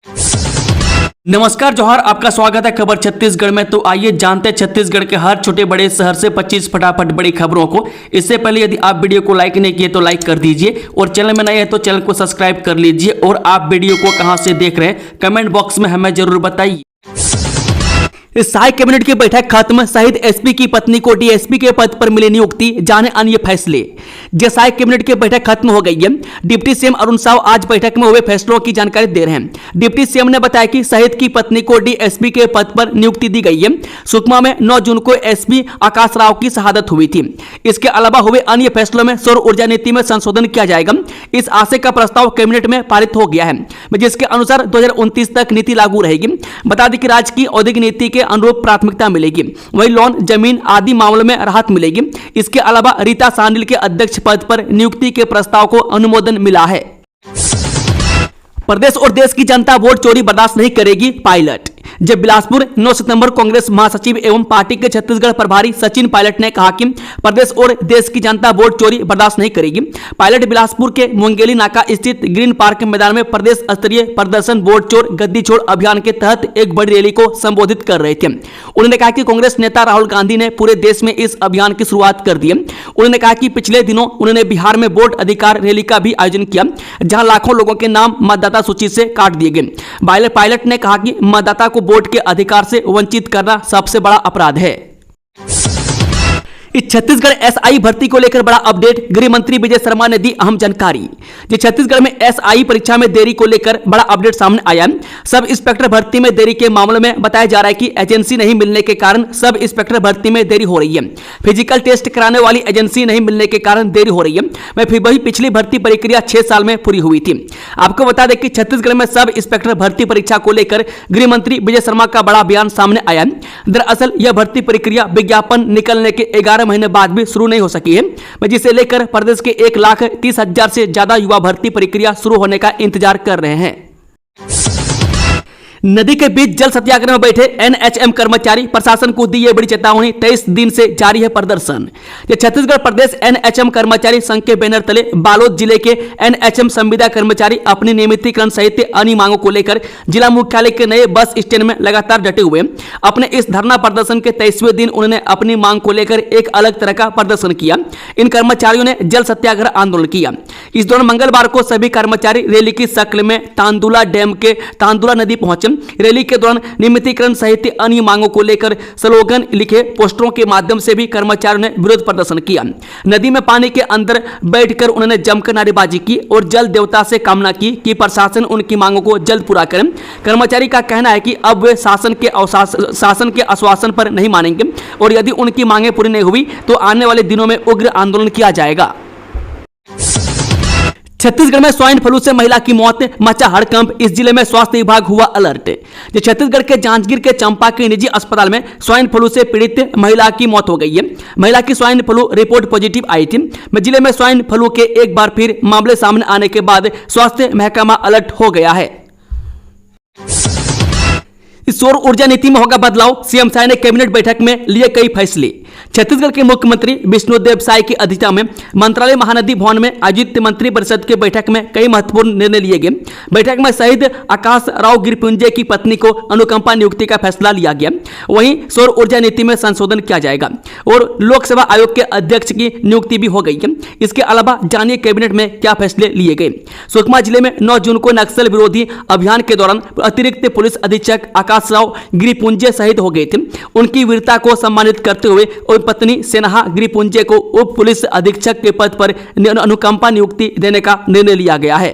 नमस्कार जोहार, आपका स्वागत है खबर छत्तीसगढ़ में। तो आइए जानते हैं छत्तीसगढ़ के हर छोटे बड़े शहर से 25 फटाफट बड़ी खबरों को। इससे पहले यदि आप वीडियो को लाइक नहीं किए तो लाइक कर दीजिए और चैनल में नए हैं तो चैनल को सब्सक्राइब कर लीजिए। और आप वीडियो को कहां से देख रहे हैं कमेंट बॉक्स में हमें जरूर बताइए। शाही कैबिनेट की बैठक खत्म, शहीद एसपी की पत्नी को डीएसपी के पद पर मिली नियुक्ति, जाने अन्य फैसले। शाही कैबिनेट की बैठक खत्म हो गई है। डिप्टी सीएम अरुण साव आज बैठक में हुए फैसलों की जानकारी दे रहे हैं। डिप्टी सीएम ने बताया कि शहीद की पत्नी को डीएसपी के पद पर नियुक्ति दी गई है। सुकमा में 9 जून को एसपी आकाश राव की शहादत हुई थी। इसके अलावा हुए अन्य फैसलों में सौर ऊर्जा नीति में संशोधन किया जाएगा। इस आशय का प्रस्ताव कैबिनेट में पारित हो गया है, जिसके अनुसार 2029 तक नीति लागू रहेगी। बता दें कि राज्य की औद्योगिक नीति के अनुरूप प्राथमिकता मिलेगी, वही लोन जमीन आदि मामलों में राहत मिलेगी। इसके अलावा रीता सान्याल के अध्यक्ष पद पर नियुक्ति के प्रस्ताव को अनुमोदन मिला है। प्रदेश और देश की जनता वोट चोरी बर्दाश्त नहीं करेगी, पायलट। जब बिलासपुर 9 सितंबर कांग्रेस महासचिव एवं पार्टी के छत्तीसगढ़ प्रभारी सचिन पायलट ने कहा कि प्रदेश और देश की जनता वोट चोरी बर्दाश्त नहीं करेगी। पायलट बिलासपुर के मुंगेली नाका स्थित ग्रीन पार्क मैदान में प्रदेश स्तरीय प्रदर्शन वोट चोर गद्दी छोड़ अभियान के तहत एक बड़ी रैली को संबोधित कर रहे थे। उन्होंने कहा कि कांग्रेस नेता राहुल गांधी ने पूरे देश में इस अभियान की शुरुआत कर दी है। उन्होंने कहा कि पिछले दिनों उन्होंने बिहार में वोट अधिकार रैली का भी आयोजन किया, जहां लाखों लोगों के नाम मतदाता सूची से काट दिए गए। पायलट ने कहा कि मतदाता को वोट के अधिकार से वंचित करना सबसे बड़ा अपराध है। इस छत्तीसगढ़ एसआई भर्ती को लेकर बड़ा अपडेट, गृह मंत्री विजय शर्मा ने दी अहम जानकारी। छत्तीसगढ़ में एसआई परीक्षा में देरी को लेकर बड़ा अपडेट सामने आया है। सब इंस्पेक्टर भर्ती में देरी के मामले में बताया जा रहा है कि एजेंसी नहीं मिलने के कारण सब इंस्पेक्टर भर्ती में देरी हो रही है। फिजिकल टेस्ट कराने वाली एजेंसी नहीं मिलने के कारण देरी हो रही है। वही पिछली भर्ती प्रक्रिया 6 साल में पूरी हुई थी। आपको बता दें कि छत्तीसगढ़ में सब इंस्पेक्टर भर्ती परीक्षा को लेकर गृह मंत्री विजय शर्मा का बड़ा बयान सामने आया है। दरअसल यह भर्ती प्रक्रिया विज्ञापन निकलने के 11 महीने बाद भी शुरू नहीं हो सकी है, जिसे लेकर प्रदेश के 1,30,000 से ज्यादा युवा भर्ती प्रक्रिया शुरू होने का इंतजार कर रहे हैं। नदी के बीच जल सत्याग्रह में बैठे एनएचएम कर्मचारी, प्रशासन को दी है बड़ी चेतावनी, 23 दिन से जारी है प्रदर्शन। छत्तीसगढ़ प्रदेश एनएचएम कर्मचारी संघ के बैनर तले बालोद जिले के एनएचएम संविदा कर्मचारी अपनी नियमितीकरण सहित अन्य मांगों को लेकर जिला मुख्यालय के नए बस स्टैंड में लगातार डटे हुए। अपने इस धरना प्रदर्शन के 23वें दिन उन्होंने अपनी मांग को लेकर एक अलग तरह का प्रदर्शन किया। इन कर्मचारियों ने जल सत्याग्रह आंदोलन किया। इस दौरान मंगलवार को सभी कर्मचारी रैली की शक्ल में तांदुला डैम के तांदुला नदी पहुंचे। रैली के दौरान नियमितीकरण सहित अन्य मांगों को लेकर स्लोगन लिखे पोस्टरों के माध्यम से भी कर्मचारियों ने विरोध प्रदर्शन किया। नदी में पानी के अंदर बैठकर उन्होंने जमकर नारेबाजी की और जल देवता से कामना की कि प्रशासन उनकी मांगों को जल्द पूरा करे। कर्मचारी का कहना है कि अब वे शासन के आश्वासन पर नहीं मानेंगे और यदि उनकी मांगें पूरी नहीं हुई तो आने वाले दिनों में उग्र आंदोलन किया जाएगा। छत्तीसगढ़ में स्वाइन फ्लू से महिला की मौत, मचा हड़कंप, इस जिले में स्वास्थ्य विभाग हुआ अलर्ट। छत्तीसगढ़ के जांजगीर के चंपा के निजी अस्पताल में स्वाइन फ्लू से पीड़ित महिला की मौत हो गई है। महिला की स्वाइन फ्लू रिपोर्ट पॉजिटिव आई थी। जिले में स्वाइन फ्लू के एक बार फिर मामले सामने आने के बाद स्वास्थ्य महकमा अलर्ट हो गया है। सौर ऊर्जा नीति में होगा बदलाव, सीएम साय ने कैबिनेट बैठक में लिए कई फैसले। छत्तीसगढ़ के मुख्यमंत्री विष्णुदेव साय की अध्यक्षता में मंत्रालय महानदी भवन में आयोजित मंत्री परिषद की बैठक में कई महत्वपूर्ण निर्णय लिए गए। बैठक में शहीद आकाश राव गिरिपुंजे की पत्नी को अनुकंपा नियुक्ति का फैसला लिया गया। वहीं सौर ऊर्जा नीति में संशोधन किया जाएगा और लोकसभा आयोग के अध्यक्ष की नियुक्ति भी हो गई है। इसके अलावा जानिए कैबिनेट में क्या फैसले लिए गए। सुकमा जिले में 9 जून को नक्सल विरोधी अभियान के दौरान अतिरिक्त पुलिस अधीक्षक आकाश राव गिरिपुंजे शहीद हो गए थे। उनकी वीरता को सम्मानित करते हुए पत्नी सेनहा गिरिपुंजे को उप पुलिस अधीक्षक के पद पर अनुकंपा नियुक्ति देने का निर्णय लिया गया है।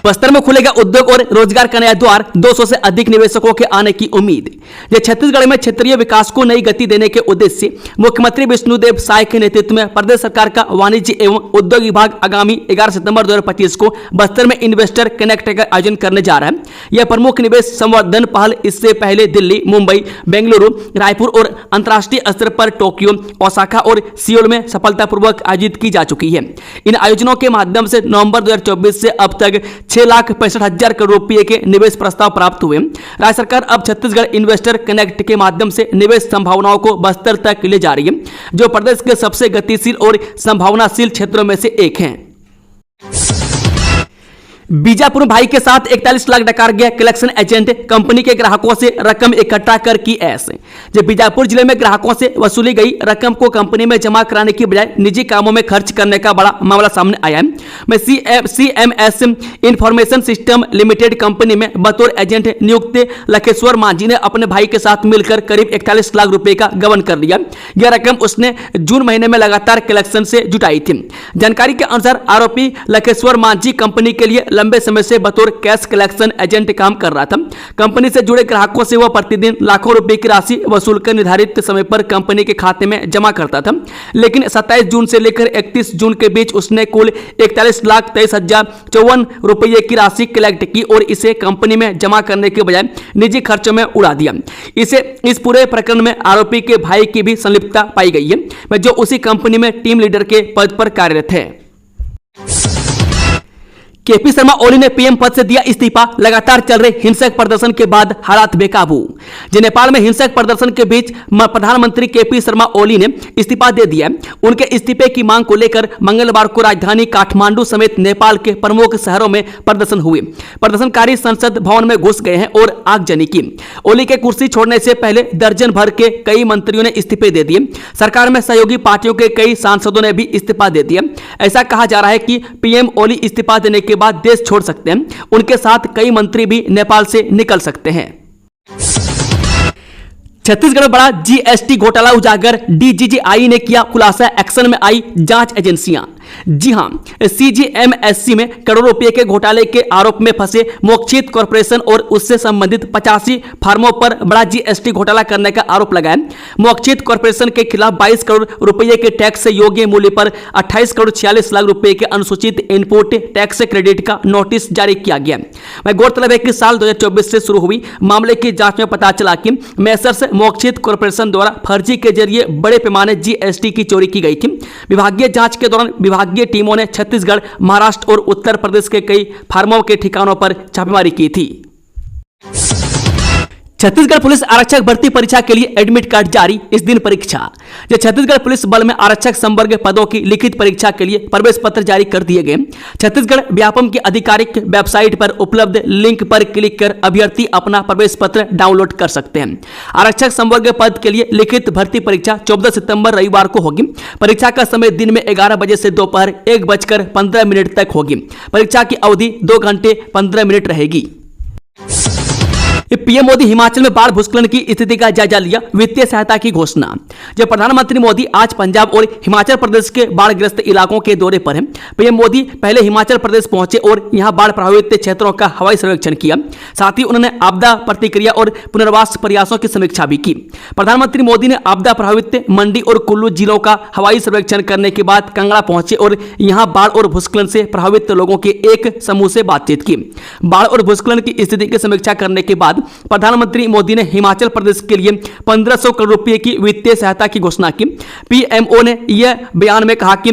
बस्तर में खुलेगा उद्योग और रोजगार का नया द्वार, 200 से अधिक निवेशकों के आने की उम्मीद। छत्तीसगढ़ में क्षेत्रीय विकास को नई गति देने के उद्देश्य से मुख्यमंत्री विष्णुदेव साय के नेतृत्व में प्रदेश सरकार का वाणिज्य एवं उद्योग विभाग आगामी 11 सितंबर 2025 को बस्तर में इन्वेस्टर कनेक्ट का आयोजन करने जा रहा है। यह प्रमुख निवेश संवर्धन पहल इससे पहले दिल्ली, मुंबई, बेंगलुरु, रायपुर और अंतर्राष्ट्रीय स्तर पर टोक्यो, ओसाका और सियोल में सफलतापूर्वक आयोजित की जा चुकी है। इन आयोजनों के माध्यम से नवंबर 2024 से अब तक 6,65,000 करोड़ रुपए के निवेश प्रस्ताव प्राप्त हुए। राज्य सरकार अब छत्तीसगढ़ इन्वेस्टर कनेक्ट के माध्यम से निवेश संभावनाओं को बस्तर तक ले जा रही है, जो प्रदेश के सबसे गतिशील और संभावनाशील क्षेत्रों में से एक है। बीजापुर भाई के साथ 41 लाख डकार गया कलेक्शन एजेंट, कंपनी के ग्राहकों से रकम इकट्ठा कर की ऐश। जब बीजापुर जिले में ग्राहकों से वसूली गई रकम को कंपनी में जमा कराने की बजाय निजी कामों में खर्च करने का बड़ा मामला सामने आया है। CMS information system limited company में बतौर एजेंट नियुक्त लखेश्वर मांझी ने अपने भाई के साथ मिलकर करीब 41 लाख रुपए का गबन कर लिया। यह रकम उसने जून महीने में लगातार कलेक्शन से जुटाई थी। जानकारी के अनुसार आरोपी लखेश्वर मांझी कंपनी के लिए लंबे समय से बतौर कैश कलेक्शन एजेंट काम कर रहा था। कंपनी से जुड़े ग्राहकों से वह प्रतिदिन लाखों रुपए की राशि वसूल कर निर्धारित समय पर कंपनी के खाते में जमा करता था। लेकिन 27 जून से लेकर 31 जून के बीच उसने कुल 41,23,054 रुपये की राशि कलेक्ट की और इसे कंपनी में जमा करने के बजाय निजी खर्चों में उड़ा दिया। इस पूरे प्रकरण में आरोपी के भाई की भी संलिप्तता पाई गई है, जो उसी कंपनी में टीम लीडर के पद पर कार्यरत है। केपी शर्मा ओली ने पीएम पद से दिया इस्तीफा, लगातार चल रहे हिंसक प्रदर्शन के बाद हालात बेकाबू। नेपाल में हिंसक प्रदर्शन के बीच प्रधानमंत्री केपी शर्मा ओली ने इस्तीफा दे दिया। उनके इस्तीफे की मांग को लेकर मंगलवार को राजधानी काठमांडू समेत नेपाल के प्रमुख शहरों में प्रदर्शन हुए। प्रदर्शनकारी संसद भवन में घुस गए हैं और आगजनी की। ओली के कुर्सी छोड़ने से पहले दर्जन भर के कई मंत्रियों ने इस्तीफे दे दिए। सरकार में सहयोगी पार्टियों के कई सांसदों ने भी इस्तीफा दे दिया। ऐसा कहा जा रहा है कि पीएम ओली इस्तीफा देने के बाद देश छोड़ सकते हैं। उनके साथ कई मंत्री भी नेपाल से निकल सकते हैं। छत्तीसगढ़ बड़ा जीएसटी घोटाला उजागर, डीजीजीआई ने किया खुलासा, एक्शन में आई जांच एजेंसियां। जी हां, सीजीएमएससी में करोड़ों रुपए के घोटाले के आरोप में फंसे मोक्षित कॉर्पोरेशन और उससे संबंधित 85 फर्मों पर बड़ा जीएसटी घोटाला करने का आरोप लगा है। मोक्षित कॉर्पोरेशन के खिलाफ 22 करोड़ रुपए के टैक्स से योग्य मूल्य पर 28 करोड़ 46 लाख रुपए के अनुसूचित इनपुट टैक्स क्रेडिट का नोटिस जारी किया गया। गौरतलब है कि साल 2024 से शुरू हुई मामले की जांच में पता चला कि मैसर्स मोक्षित कॉर्पोरेशन द्वारा फर्जी के जरिए बड़े पैमाने जीएसटी की चोरी की गई थी। विभागीय जांच के दौरान विभागीय टीमों ने छत्तीसगढ़, महाराष्ट्र और उत्तर प्रदेश के कई फर्मों के ठिकानों पर छापेमारी की थी। छत्तीसगढ़ पुलिस आरक्षक भर्ती परीक्षा के लिए एडमिट कार्ड जारी, इस दिन परीक्षा। जो छत्तीसगढ़ पुलिस बल में आरक्षक संवर्ग पदों की लिखित परीक्षा के लिए प्रवेश पत्र जारी कर दिए गए। छत्तीसगढ़ व्यापम की आधिकारिक वेबसाइट पर उपलब्ध लिंक पर क्लिक कर अभ्यर्थी अपना प्रवेश पत्र डाउनलोड कर सकते हैं। आरक्षक संवर्ग पद के लिए लिखित भर्ती परीक्षा 14 सितंबर रविवार को होगी। परीक्षा का समय दिन में 11 बजे से दोपहर 1:15 तक होगी। परीक्षा की अवधि 2 घंटे 15 मिनट रहेगी। पीएम मोदी हिमाचल में बाढ़ भूस्खलन की स्थिति का जायजा लिया, वित्तीय सहायता की घोषणा। जब प्रधानमंत्री मोदी आज पंजाब और हिमाचल प्रदेश के बाढ़ग्रस्त इलाकों के दौरे पर हैं। पीएम मोदी पहले हिमाचल प्रदेश पहुंचे और यहां बाढ़ प्रभावित क्षेत्रों का हवाई सर्वेक्षण किया। साथ ही उन्होंने आपदा प्रतिक्रिया और पुनर्वास प्रयासों की समीक्षा भी की। प्रधानमंत्री मोदी ने आपदा प्रभावित मंडी और कुल्लू जिलों का हवाई सर्वेक्षण करने के बाद कांगड़ा पहुंचे और यहां बाढ़ और भूस्खलन से प्रभावित लोगों के एक समूह से बातचीत की। बाढ़ और भूस्खलन की स्थिति की समीक्षा करने के बाद प्रधानमंत्री मोदी ने हिमाचल प्रदेश के लिए 1500 करोड़ रुपए की वित्तीय सहायता की घोषणा की। पीएमओ ने यह बयान में कहा कि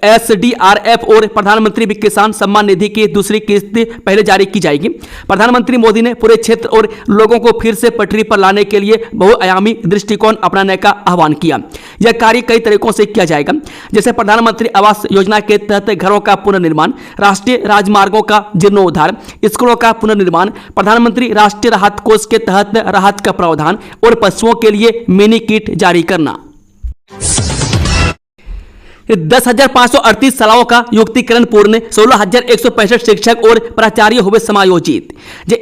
एसडीआरएफ और प्रधानमंत्री किसान सम्मान निधि की दूसरी किस्त पहले जारी की जाएगी। प्रधानमंत्री मोदी ने पूरे क्षेत्र और लोगों को फिर से पटरी पर लाने के लिए बहुआयामी दृष्टिकोण अपनाने का आह्वान किया। यह कार्य कई तरीकों से किया जाएगा, जैसे प्रधानमंत्री आवास योजना के तहत घरों का पुनर्निर्माण, राष्ट्रीय राजमार्गों का जीर्णोद्धार, स्कूलों का पुनर्निर्माण, प्रधानमंत्री राष्ट्रीय राहत कोष के तहत राहत का प्रावधान और पशुओं के लिए मिनी किट जारी करना। 10,538 शालाओं का युक्तिकरण पूर्ण, 16,165 शिक्षक और प्राचार्य हुए समायोजित।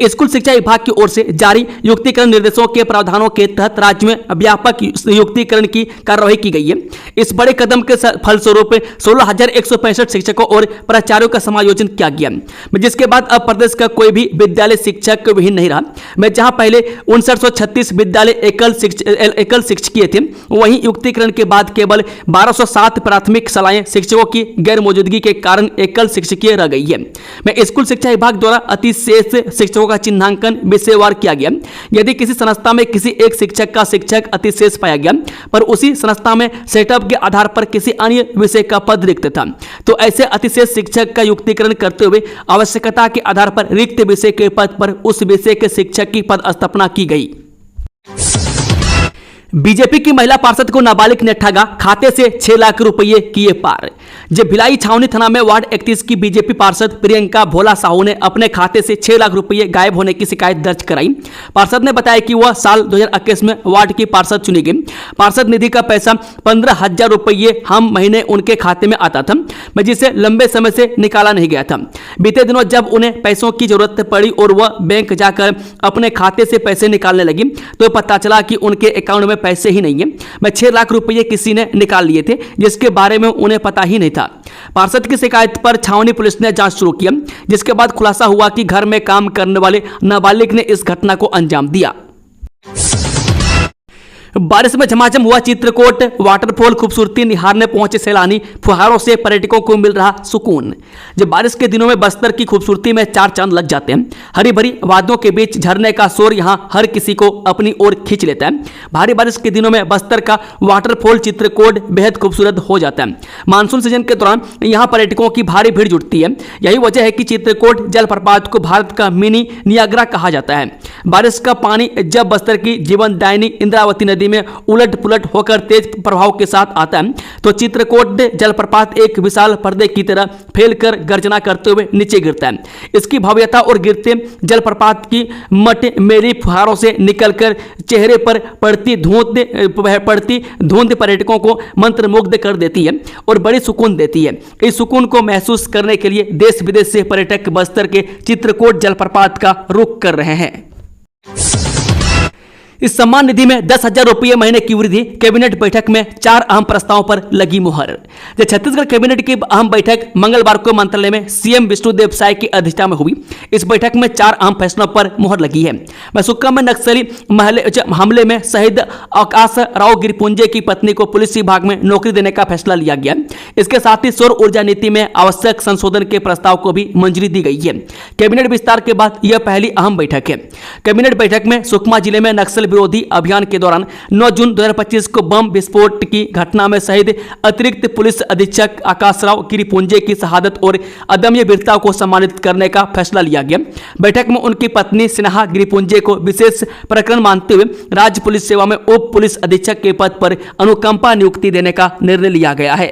स्कूल शिक्षा विभाग की ओर से जारी युक्तिकरण निर्देशों के प्रावधानों के तहत राज्य में व्यापक युक्तिकरण की कार्यवाही की गई है। इस बड़े कदम के फलस्वरूप 16,165 शिक्षकों और प्राचार्यों का समायोजन किया गया, जिसके बाद अब प्रदेश का कोई भी विद्यालय शिक्षक विहीन नहीं रहा। जहां पहले 5936 विद्यालय एकल शिक्षकीय थे, वहीं युक्तिकरण के बाद केवल 1207 प्राथमिक शालाएं शिक्षकों की गैर मौजूदगी के कारण एकल शिक्षकीय रह गई है। स्कूल शिक्षा विभाग द्वारा अतिशेष शिक्षकों का चिन्हांकन विषयवार किया गया। यदि किसी संस्था में किसी एक शिक्षक का शिक्षक अतिशेष पाया गया पर उसी संस्था में सेटअप के आधार पर किसी अन्य विषय का पद रिक्त था, तो ऐसे अतिशेष शिक्षक का युक्तिकरण करते हुए आवश्यकता के आधार पर रिक्त विषय के पद पर उस विषय के शिक्षक की पद स्थापना की गई। बीजेपी की महिला पार्षद को नाबालिग ने ठगा, खाते से 6 लाख रुपये किए पार। जब भिलाई छावनी थाना में वार्ड 31 की बीजेपी पार्षद प्रियंका भोला साहू ने अपने खाते से 6 लाख रुपए गायब होने की शिकायत दर्ज कराई। पार्षद ने बताया कि वह साल 2021 में वार्ड की पार्षद चुनी गई। पार्षद निधि का पैसा 15,000 रुपये हर महीने उनके खाते में आता था, जिसे लंबे समय से निकाला नहीं गया था। बीते दिनों जब उन्हें पैसों की जरूरत पड़ी और वह बैंक जाकर अपने खाते से पैसे निकालने लगी तो पता चला कि उनके अकाउंट में पैसे ही नहीं है। 6 लाख रुपये किसी ने निकाल लिए थे, जिसके बारे में उन्हें पता ही नहीं था। पार्षद की शिकायत पर छावनी पुलिस ने जांच शुरू किया, जिसके बाद खुलासा हुआ कि घर में काम करने वाले नाबालिग ने इस घटना को अंजाम दिया। बारिश में झमाझम हुआ चित्रकूट वाटरफॉल, खूबसूरती निहारने पहुंचे सैलानी, फुहारों से पर्यटकों को मिल रहा सुकून। जब बारिश के दिनों में बस्तर की खूबसूरती में 4 चांद लग जाते हैं। हरी भरी वादियों के बीच झरने का शोर यहां हर किसी को अपनी ओर खींच लेता है। भारी बारिश के दिनों में बस्तर का वाटरफॉल चित्रकूट बेहद खूबसूरत हो जाता है। मानसून सीजन के दौरान यहाँ पर्यटकों की भारी भीड़ जुटती है। यही वजह है कि चित्रकूट जलप्रपात को भारत का मिनी नियाग्रा कहा जाता है। बारिश का पानी जब बस्तर की जीवनदायिनी इंद्रावती नदी में उलट पुलट होकर तेज प्रभाव के साथ आता है तो चित्रकूट जलप्रपात एक विशाल पर्दे की तरह फैलकर गर्जना करते हुए नीचे गिरता है। इसकी भव्यता और गिरते जलप्रपात की मट मेरी फुहारों से निकलकर चेहरे पर पड़ती धुंध पर्यटकों को मंत्रमुग्ध कर देती है और बड़ी सुकून देती है। इस सुकून को महसूस करने के लिए देश विदेश से पर्यटक बस्तर के चित्रकूट जलप्रपात का रुख कर रहे हैं। इस सम्मान निधि में 10,000 रुपये महीने की वृद्धि, कैबिनेट बैठक में 4 अहम प्रस्तावों पर लगी मुहर। जब छत्तीसगढ़ कैबिनेट की अहम बैठक मंगलवार को मंत्रालय में सीएम विष्णुदेव साय की अध्यक्षता में हुई। इस बैठक में 4 अहम फैसलों पर मुहर लगी है। सुक्का में नक्सली हमले में शहीद आकाश राव गिरिपुंजे की पत्नी को पुलिस विभाग में नौकरी देने का फैसला लिया गया। इसके साथ ही सौर ऊर्जा नीति में आवश्यक संशोधन के प्रस्ताव को भी मंजूरी दी गई है। कैबिनेट विस्तार के बाद यह पहली अहम बैठक है। कैबिनेट बैठक में सुकमा जिले में नक्सल विरोधी अभियान के दौरान 9 जून 2025 को बम विस्फोट की घटना में शहीद अतिरिक्त पुलिस अधीक्षक आकाश राव गिरिपुंजे की शहादत और अदम्य वीरता को सम्मानित करने का फैसला लिया गया। बैठक में उनकी पत्नी स्नेहा गिरिपुंजे को विशेष प्रकरण मानते हुए राज्य पुलिस सेवा में उप पुलिस अधीक्षक के पद पर अनुकंपा नियुक्ति देने का निर्णय लिया गया है।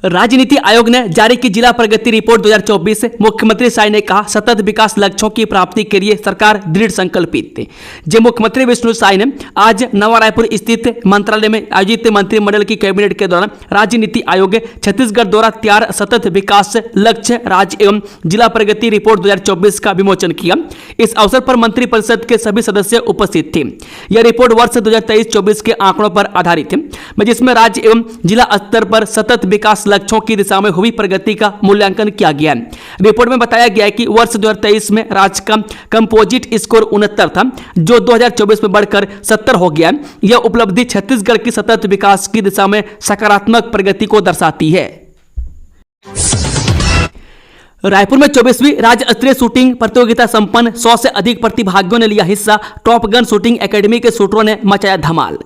राज्य नीति आयोग ने जारी की जिला प्रगति रिपोर्ट 2024। मुख्यमंत्री साय ने कहा, सतत विकास लक्ष्यों की प्राप्ति के लिए सरकार दृढ़ संकल्पित। जब मुख्यमंत्री विष्णु साय ने आज नवा रायपुर स्थित मंत्रालय में आयोजित मंत्रिमंडल की कैबिनेट के दौरान राज्य नीति आयोग छत्तीसगढ़ द्वारा तैयार सतत विकास लक्ष्य राज्य एवं जिला प्रगति रिपोर्ट 2024 का विमोचन किया। इस अवसर पर मंत्रिपरिषद के सभी सदस्य उपस्थित थे। यह रिपोर्ट वर्ष 2023-24 के आंकड़ों पर आधारित है, जिसमें राज्य एवं जिला स्तर पर सतत विकास लक्ष्यों की दिशा में हुई प्रगति का मूल्यांकन किया गया है। रिपोर्ट में बताया गया है कि वर्ष 2023 में राज्य का कंपोजिट स्कोर 69 था, जो 2024 में बढ़कर 70 हो गया। यह उपलब्धि छत्तीसगढ़ की सतत विकास की दिशा में सकारात्मक प्रगति को दर्शाती है। रायपुर में 24वीं राज्य स्तरीय शूटिंग प्रतियोगिता संपन्न, 100 से अधिक प्रतिभागियों ने लिया हिस्सा। टॉप गन शूटिंग एकेडमी के शूटरों ने मचाया धमाल।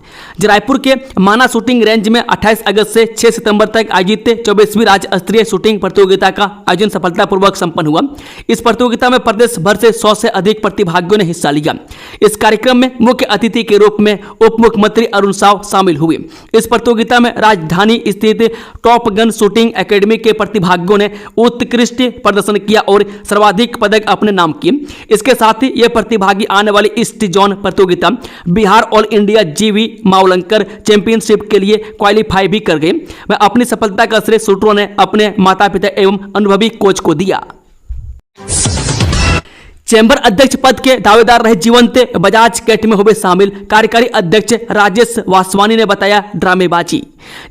रायपुर के माना शूटिंग रेंज में 28 अगस्त से 6 सितंबर तक आयोजित 24वीं राज्य स्तरीय शूटिंग प्रतियोगिता का आयोजन सफलतापूर्वक संपन्न हुआ। इस प्रतियोगिता में प्रदेश भर से 100 से अधिक प्रतिभागियों ने हिस्सा लिया। इस कार्यक्रम में मुख्य अतिथि के रूप में उप मुख्यमंत्री अरुण साव शामिल हुए। इस प्रतियोगिता में राजधानी स्थित टॉप गन शूटिंग एकेडमी के प्रतिभागियों ने उत्कृष्ट प्रदर्शन किया और सर्वाधिक पदक अपने नाम किए। इसके साथ ही ये प्रतिभागी आने वाली ईस्ट जोन प्रतियोगिता बिहार ऑल इंडिया जीवी मावलंकर चैंपियनशिप के लिए क्वालिफाई भी कर गए। वह अपनी सफलता का श्रेय शूटरों ने अपने माता पिता एवं अनुभवी कोच को दिया। चैंबर अध्यक्ष पद के दावेदार रहे जीवंत बजाज कैट में हुए शामिल। कार्यकारी अध्यक्ष राजेश वासवानी ने बताया ड्रामेबाजी।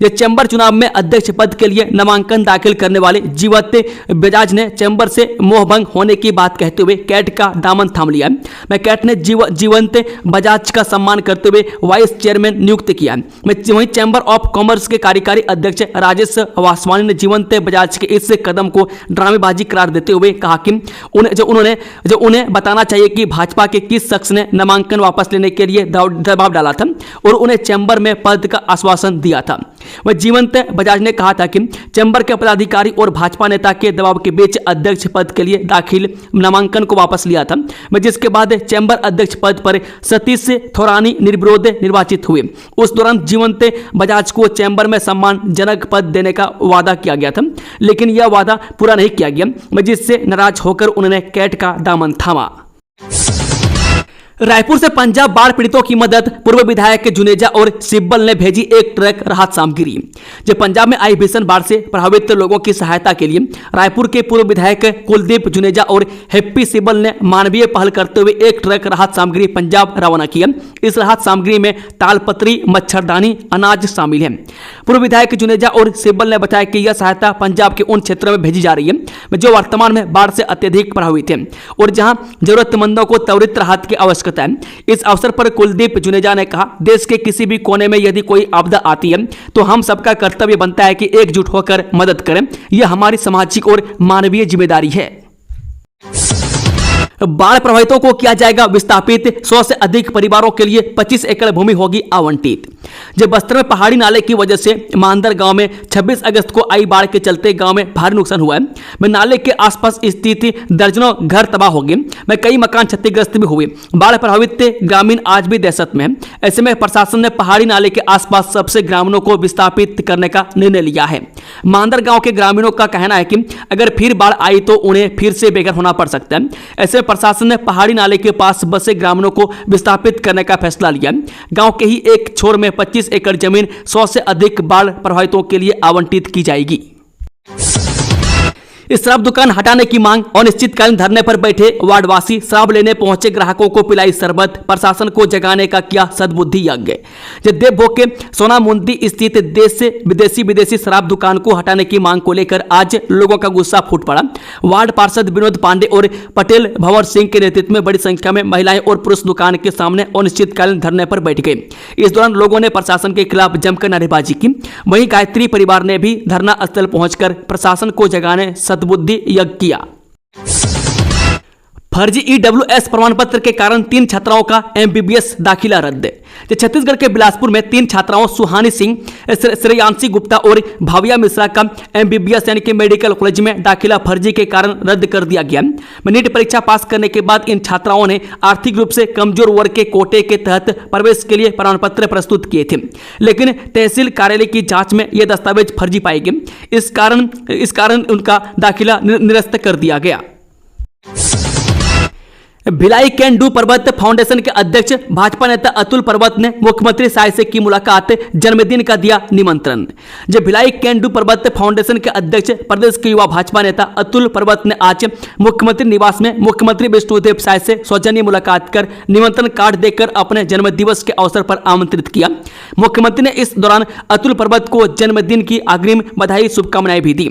ये चैंबर चुनाव में अध्यक्ष पद के लिए नामांकन दाखिल करने वाले जीवंत बजाज ने चैंबर से मोहभंग होने की बात कहते हुए कैट का दामन थाम लिया। मैं कैट ने जीवंत बजाज का सम्मान करते हुए वाइस चेयरमैन नियुक्त किया। वहीं चैंबर ऑफ कॉमर्स के कार्यकारी अध्यक्ष राजेश वासवानी ने जीवंत बजाज के इस कदम को ड्रामेबाजी करार देते हुए कहा कि उन्हें बताना चाहिए कि भाजपा के किस शख्स ने नामांकन वापस लेने के लिए दबाव डाला था और उन्हें चैंबर में पद का आश्वासन दिया था। था। वह जीवंत बजाज ने कहा था कि चैम्बर के पदाधिकारी और भाजपा नेता के दबाव के बीच अध्यक्ष पद के लिए दाखिल नामांकन को वापस लिया था, जिसके बाद चैम्बर अध्यक्ष पद पर सतीश थोरानी निर्विरोध निर्वाचित हुए। उस दौरान जीवंत बजाज को चैम्बर में सम्मानजनक पद देने का वादा किया गया था, लेकिन यह वादा पूरा नहीं किया गया, जिससे नाराज होकर उन्होंने कैट का दामन थामा। रायपुर से पंजाब बाढ़ पीड़ितों की मदद पूर्व विधायक जुनेजा और सिब्बल ने भेजी एक ट्रक राहत सामग्री। जब पंजाब में आई भीषण बाढ़ से प्रभावित लोगों की सहायता के लिए रायपुर के पूर्व विधायक कुलदीप जुनेजा और हैप्पी सिब्बल ने मानवीय पहल करते हुए एक ट्रक राहत सामग्री पंजाब रवाना किया। इस राहत सामग्री में तालपत्री, मच्छरदानी, अनाज शामिल है। पूर्व विधायक जुनेजा और सिब्बल ने बताया कि यह सहायता पंजाब के उन क्षेत्रों में भेजी जा रही है जो वर्तमान में बाढ़ से अत्यधिक प्रभावित है और जहां जरूरतमंदों को त्वरित राहत की आवश्यकता है। इस अवसर पर कुलदीप जुनेजा ने कहा, देश के किसी भी कोने में यदि कोई आपदा आती है तो हम सबका कर्तव्य बनता है कि एकजुट होकर मदद करें। यह हमारी सामाजिक और मानवीय जिम्मेदारी है। बाढ़ प्रभावितों को किया जाएगा विस्थापित, 100 से अधिक परिवारों के लिए 25 एकड़ भूमि होगी आवंटित। जब बस्तर में पहाड़ी नाले की वजह से मानदर गांव में 26 अगस्त को आई बाढ़ के चलते गांव में भारी नुकसान हुआ है। नाले के आसपास स्थित दर्जनों घर तबाह हो गए, कई मकान क्षतिग्रस्त भी हुए। बाढ़ प्रभावित ग्रामीण आज भी दहशत में है। ऐसे में प्रशासन ने पहाड़ी नाले के आसपास सबसे ग्रामीणों को विस्थापित करने का निर्णय लिया है। मानदर गांव के ग्रामीणों का कहना है कि अगर फिर बाढ़ आई तो उन्हें फिर से बेघर होना पड़ सकता है। ऐसे प्रशासन ने पहाड़ी नाले के पास बसे ग्रामीणों को विस्थापित करने का फैसला लिया। गांव के ही एक छोर में 25 एकड़ जमीन 100 से अधिक बाढ़ प्रभावितों के लिए आवंटित की जाएगी। इस शराब दुकान हटाने की मांग, अनिश्चितकालीन धरने पर बैठे वार्डवासी, शराब लेने पहुंचे ग्राहकों को पिलाई शरबत, प्रशासन को जगाने का किया सद्बुद्धि यज्ञ। देवभोग के सोनामुंदी स्थित देश से विदेशी शराब दुकान को हटाने की मांग को लेकर आज लोगों का गुस्सा फूट पड़ा। वार्ड पार्षद विनोद पांडे और पटेल भंवर सिंह के नेतृत्व में बड़ी संख्या में महिलाएं और पुरुष दुकान के सामने अनिश्चितकालीन धरने पर बैठ गए। इस दौरान लोगों ने प्रशासन के खिलाफ जमकर नारेबाजी की। वहीं गायत्री परिवार ने भी धरना स्थल पहुंचकर प्रशासन को जगाने सद्बुद्धि यज्ञ किया। फर्जी ईडब्ल्यूएस प्रमाण पत्र के कारण 3 छात्राओं का एमबीबीएस दाखिला रद्द। छत्तीसगढ़ के बिलासपुर में 3 छात्राओं सुहानी सिंह, श्रेयांशी गुप्ता और भाविया मिश्रा का एमबीबीएस यानी कि मेडिकल कॉलेज में दाखिला फर्जी के कारण रद्द कर दिया गया। नीट परीक्षा पास करने के बाद इन छात्राओं ने आर्थिक रूप से कमजोर वर्ग के कोटे के तहत प्रवेश के लिए प्रमाण पत्र प्रस्तुत किए थे, लेकिन तहसील कार्यालय की जांच में यह दस्तावेज फर्जी पाए गए। इस कारण उनका दाखिला निरस्त कर दिया गया। भिलाई कैन डू पर्वत फाउंडेशन के अध्यक्ष भाजपा नेता अतुल पर्वत ने मुख्यमंत्री साय से की मुलाकात, जन्मदिन का दिया निमंत्रण। जब भिलाई कैन डू पर्वत फाउंडेशन के अध्यक्ष प्रदेश के युवा भाजपा नेता अतुल पर्वत ने आज मुख्यमंत्री निवास में मुख्यमंत्री विष्णुदेव साय से सौजन्य मुलाकात कर निमंत्रण कार्ड देकर अपने जन्मदिवस के अवसर पर आमंत्रित किया। मुख्यमंत्री ने इस दौरान अतुल पर्वत को जन्मदिन की अग्रिम बधाई, शुभकामनाएं भी दी।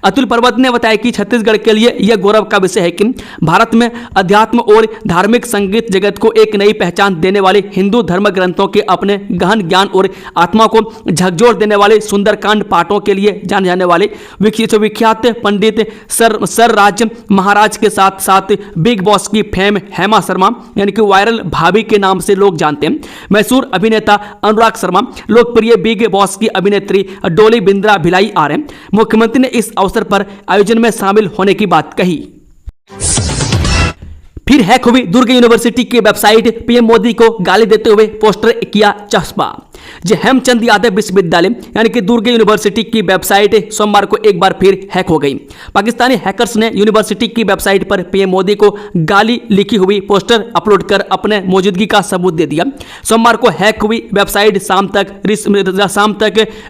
अतुल पर्वत ने बताया कि छत्तीसगढ़ के लिए यह गौरव का विषय है कि भारत में अध्यात्म और धार्मिक संगीत जगत को एक नई पहचान देने वाले हिंदू धर्म ग्रंथों के अपने गहन ज्ञान और आत्मा को झकझोर देने वाले सुंदरकांड पाठों के लिए जाने जाने वाले विख्यात पंडित सर राज महाराज के साथ साथ बिग बॉस की फेम हेमा शर्मा यानी कि वायरल भाभी के नाम से लोग जानते हैं, मशहूर अभिनेता अनुराग शर्मा, लोकप्रिय बिग बॉस की अभिनेत्री डोली बिंद्रा भिलाई आ रहे हैं। मुख्यमंत्री ने इस अवसर पर आयोजन में शामिल होने की बात कही। फिर हैक हुई दुर्ग यूनिवर्सिटी की वेबसाइट, पीएम मोदी को गाली देते हुए पोस्टर किया चस्पा। हेमचंद यादव विश्वविद्यालय यानी कि दुर्ग यूनिवर्सिटी की वेबसाइट सोमवार को एक बार फिर हैक हो गई। पाकिस्तानी हैकर्स ने यूनिवर्सिटी की वेबसाइट पर पीएम मोदी को गाली लिखी हुई पोस्टर अपलोड कर अपने मौजूदगी का सबूत दे दिया। सोमवार को हैक हुई वेबसाइट शाम तक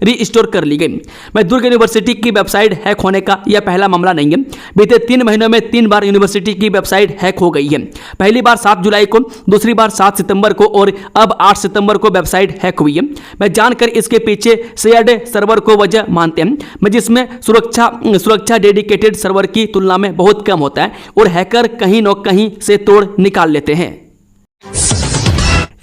रीस्टोर कर ली गई। दुर्ग यूनिवर्सिटी की वेबसाइट हैक होने का यह पहला मामला नहीं है। बीते 3 महीनों में 3 बार यूनिवर्सिटी की वेबसाइट हैक हो गई है। पहली बार 7 जुलाई को, दूसरी बार 7 सितंबर को और अब 8 सितंबर को वेबसाइट हैक हुई है। मैं जानकर इसके पीछे शेयर्ड सर्वर को वजह मानते हैं, जिसमें सुरक्षा डेडिकेटेड सर्वर की तुलना में बहुत कम होता है और हैकर कहीं न कहीं से तोड़ निकाल लेते हैं।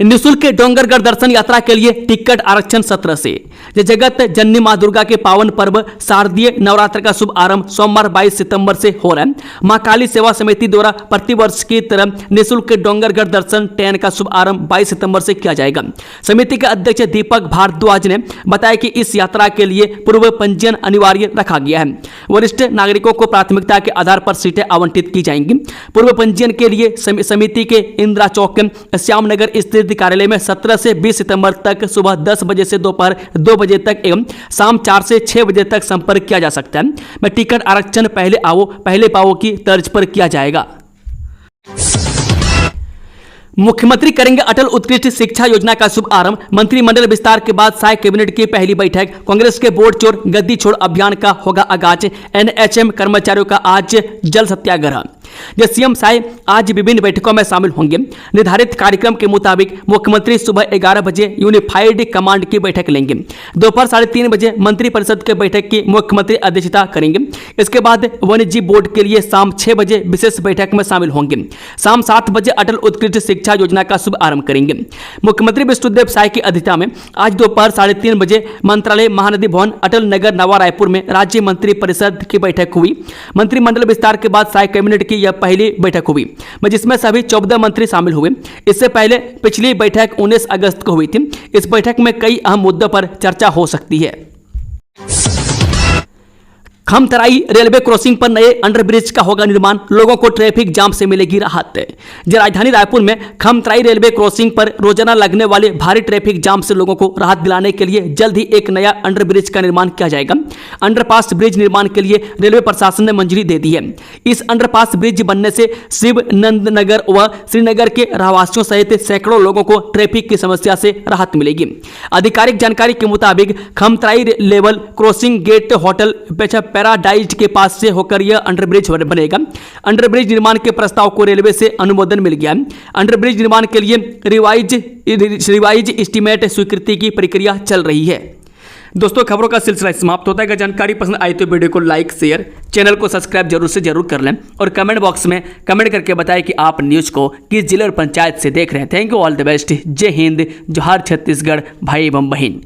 निःशुल्क डोंगरगढ़ दर्शन यात्रा के लिए टिकट आरक्षण 17 से। जगत जननी मां दुर्गा के पावन पर्व शारदीय नवरात्र का शुभ आरंभ सोमवार 22 सितंबर से हो रहा है। मां काली सेवा समिति द्वारा प्रतिवर्ष की तरह निःशुल्क डोंगरगढ़ दर्शन ट्रेन का शुभ आरंभ 22 सितंबर से किया जाएगा। समिति के अध्यक्ष दीपक भारद्वाज ने बताया कि इस यात्रा के लिए पूर्व पंजीयन अनिवार्य रखा गया है। वरिष्ठ नागरिकों को प्राथमिकता के आधार पर सीटें आवंटित की जाएंगी। पूर्व पंजीयन के लिए समिति के इंदिरा चौक श्यामनगर स्थित कार्यालय में 17 से 20 सितंबर तक सुबह 10 बजे से दोपहर 2 बजे तक एवं शाम 4 से 6 बजे तक संपर्क किया जा सकता है। में टिकट आरक्षण पहले आओ पहले पाओ की तर्ज पर किया जाएगा। मुख्यमंत्री करेंगे अटल उत्कृष्ट शिक्षा योजना का शुभ आरंभ। मंत्रिमंडल विस्तार के बाद साय कैबिनेट की पहली बैठक। कांग्रेस के वोट चोर गद्दी छोड़ अभियान का होगा आगाज। एनएचएम कर्मचारियों का आज जल सत्याग्रह। जब सीएम साय आज विभिन्न बैठकों में शामिल होंगे। निर्धारित कार्यक्रम के मुताबिक मुख्यमंत्री सुबह 11 बजे यूनिफाइड कमांड की बैठक लेंगे। दोपहर 3:30 बजे मंत्रिपरिषद की बैठक की मुख्यमंत्री अध्यक्षता करेंगे। इसके बाद वन्यजीव बोर्ड के लिए शाम 6 बजे विशेष बैठक में शामिल होंगे। शाम 7 बजे अटल उत्कृष्ट शिक्षा योजना का शुभ आरंभ करेंगे। मुख्यमंत्री विष्णुदेव साय की अध्यक्षता में आज दोपहर 3:30 बजे मंत्रालय महानदी भवन अटल नगर नवा रायपुर में राज्य मंत्रिपरिषद की बैठक हुई। मंत्रिमंडल विस्तार के बाद साय कैबिनेट की यह पहली बैठक हुई जिसमें सभी 14 मंत्री शामिल हुए। इससे पहले पिछली बैठक 19 अगस्त को हुई थी। इस बैठक में कई अहम मुद्दों पर चर्चा हो सकती है। खमतराई रेलवे क्रॉसिंग पर नए अंडरब्रिज का होगा निर्माण। लोगों को ट्रैफिक जाम से मिलेगी राहत। राजधानी रायपुर में खमतराई रेलवे क्रॉसिंग पर रोजाना लगने वाले भारी ट्रैफिक जाम से लोगों को राहत दिलाने के लिए जल्द ही एक नया अंडरब्रिज का निर्माण किया जाएगा। अंडरपास ब्रिज निर्माण के लिए रेलवे प्रशासन ने मंजूरी दे दी है। इस अंडरपास ब्रिज बनने से शिवनंदनगर व श्रीनगर के रहवासियों सहित सैकड़ों लोगों को ट्रैफिक की समस्या से राहत मिलेगी। आधिकारिक जानकारी के मुताबिक Khamtarai level crossing gate hotel Paradise के पास से होकर यह अंडरब्रिज बनेगा। अंडरब्रिज निर्माण के प्रस्ताव को रेलवे से अनुमोदन मिल गया है। अंडरब्रिज निर्माण के लिए रिवाइज एस्टीमेट स्वीकृति की प्रक्रिया चल रही है। दोस्तों, खबरों का सिलसिला समाप्त होता है। अगर जानकारी पसंद आई तो वीडियो को लाइक शेयर चैनल को सब्सक्राइब जरूर से जरूर कर लें और कमेंट बॉक्स में कमेंट करके बताएं कि आप न्यूज़ को किस जिले और पंचायत से देख रहे हैं। Thank you, all the best. जय हिंद, जोहार छत्तीसगढ़, भाई एवं बहन।